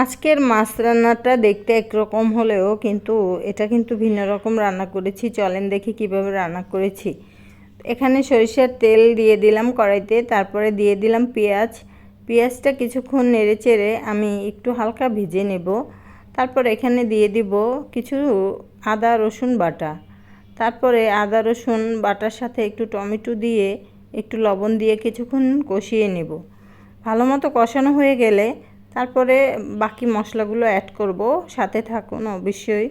আজকের মাছ রান্নাটা দেখতে একরকম হলেও কিন্তু এটা কিন্তু ভিন্ন রকম রান্না করেছি। চলেন দেখি কিভাবে রান্না করেছি। এখানে সরিষার তেল দিয়ে দিলাম কড়াইতে, তারপরে দিয়ে দিলাম পেঁয়াজ। পেঁয়াজটা কিছুক্ষণ নেড়েচেড়ে আমি একটু হালকা ভেজে নেব। তারপর এখানে দিয়ে দিব কিছু আদা রসুন বাটা। তারপরে আদা রসুন বাটার সাথে একটু টমেটো দিয়ে একটু লবণ দিয়ে কিছুক্ষণ কষিয়ে নেব। ভালো মতো কষানো হয়ে গেলে তারপরে বাকি মশলাগুলো অ্যাড করব। সাথে থাকুন অবশ্যই।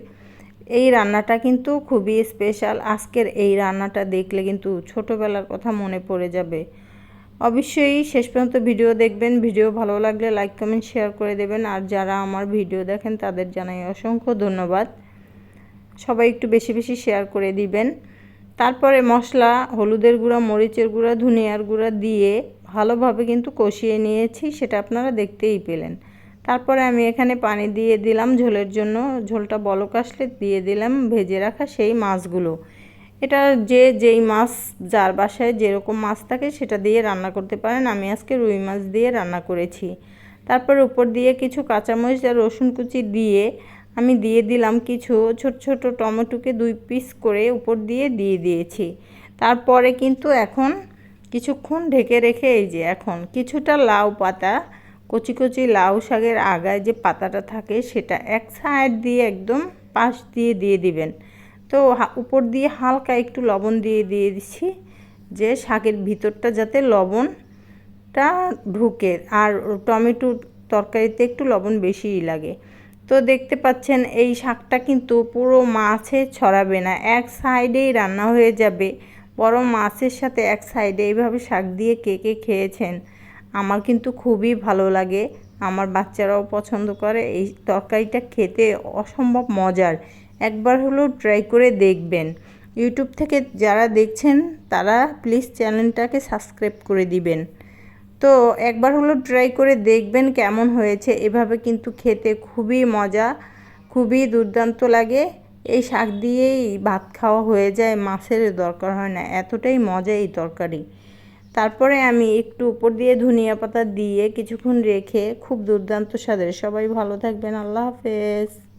এই রান্নাটা কিন্তু খুবই স্পেশাল। আজকের এই রান্নাটা দেখলে কিন্তু ছোটোবেলার কথা মনে পড়ে যাবে। অবশ্যই শেষ পর্যন্ত ভিডিও দেখবেন। ভিডিও ভালো লাগলে লাইক কমেন্ট শেয়ার করে দেবেন। আর যারা আমার ভিডিও দেখেন তাদের জানাই অসংখ্য ধন্যবাদ। সবাই একটু বেশি বেশি শেয়ার করে দিবেন। তারপরে মশলা, হলুদের গুঁড়া, মরিচের গুঁড়া, ধনিয়ার গুঁড়া দিয়ে ভালোভাবে কিন্তু কষিয়ে নিয়েছি, সেটা আপনারা দেখতেই পেলেন। তারপরে আমি এখানে পানি দিয়ে দিলাম ঝোলের জন্য। ঝোলটা বলক আসলে দিয়ে দিলাম ভেজে রাখা সেই মাছগুলো। এটা যেই মাছ যার বাসায় যেরকম মাছ থাকে সেটা দিয়ে রান্না করতে পারেন। আমি আজকে রুই মাছ দিয়ে রান্না করেছি। তারপর উপর দিয়ে কিছু কাঁচামরিচ আর রসুন কুচি দিয়ে আমি দিয়ে দিলাম কিছু ছোট ছোট টমেটোকে 2 পিস করে উপর দিয়ে দিয়েছি। তারপরে কিন্তু এখন কিছুক্ষণ ঢেকে রেখে এই যে এখন কিছুটা লাউ পাতা, কচি কচি লাউ শাকের আগায় যে পাতাটা থাকে সেটা এক সাইড দিয়ে একদম পাশ দিয়ে দিবেন। তো উপর দিয়ে হালকা একটু লবণ দিয়ে দিচ্ছি, যে শাকের ভিতরটা যাতে লবণটা ঢুকে। আর টমেটো তরকারিতে একটু লবণ বেশিই লাগে। তো দেখতে পাচ্ছেন এই শাকটা কিন্তু পুরো মাছে ছড়াবে না, এক সাইডেই রান্না হয়ে যাবে। বরং মাছের সাথে এক সাইডে এইভাবে শাক দিয়ে কে কে খেয়েছেন? আমার কিন্তু খুবই ভালো লাগে, আমার বাচ্চারাও পছন্দ করে। এই তরকারিটা খেতে অসম্ভব মজার। একবার হলেও ট্রাই করে দেখবেন। ইউটিউব থেকে যারা দেখছেন তারা প্লিজ চ্যানেলটাকে সাবস্ক্রাইব করে দিবেন। তো একবার হলো ট্রাই করে দেখবেন কেমন হয়েছে। এভাবে কিন্তু খেতে খুবই মজা, খুবই দুর্দান্ত লাগে। এই শাক দিয়েই ভাত খাওয়া হয়ে যায়, মাছের দরকার হয় না, এতটাই মজা এই তরকারি। তারপরে আমি একটু উপর দিয়ে ধনিয়া পাতা দিয়ে কিছুক্ষণ রেখে খুব দুর্দান্ত স্বাদের। সবাই ভালো থাকবেন। আল্লাহ হাফেজ।